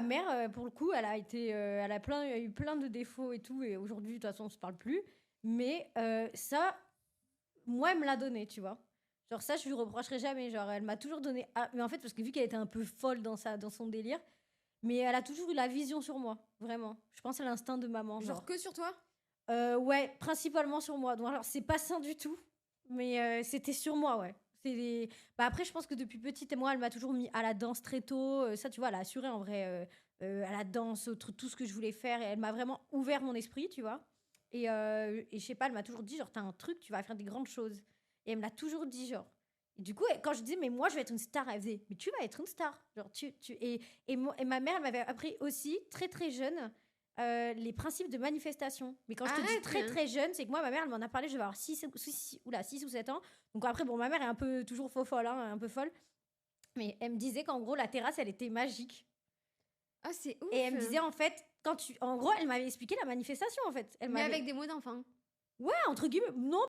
ma mère, pour le coup, elle a eu plein de défauts et tout. Et aujourd'hui, de toute façon, on se parle plus. Mais ça, moi, elle me l'a donné, tu vois. Genre ça, je lui reprocherai jamais. Genre, elle m'a toujours donné. Ah, mais en fait, parce que vu qu'elle était un peu folle dans son délire, mais elle a toujours eu la vision sur moi, vraiment. Je pense à l'instinct de maman, Genre genre. que sur toi? Ouais, principalement sur moi. Donc alors, c'est pas sain du tout, mais c'était sur moi, ouais. Bah, après, je pense que depuis petite, moi, elle m'a toujours mis à la danse très tôt. Ça, tu vois, elle a assuré en vrai à la danse, tout ce que je voulais faire. Et elle m'a vraiment ouvert mon esprit, tu vois. Et je sais pas, elle m'a toujours dit, genre, t'as un truc, tu vas faire des grandes choses. Et elle me l'a toujours dit, genre. Et du coup, quand je disais, mais moi, je vais être une star, elle faisait, mais tu vas être une star. Genre, et ma mère, elle m'avait appris aussi, très, très jeune, les principes de manifestation. Mais quand je te dis Arrête! très très jeune, c'est que moi, ma mère, elle m'en a parlé, je vais avoir 6 ou 7 ans. Donc après, bon, ma mère est un peu toujours faux folle, hein, un peu folle. Mais elle me disait qu'en gros, la terrasse, elle était magique. Ah, c'est Et elle ouf! me disait, en fait, en gros, elle m'avait expliqué la manifestation, en fait. Elle Mais m'avait. avec des mots d'enfant. Ouais, entre guillemets. Non,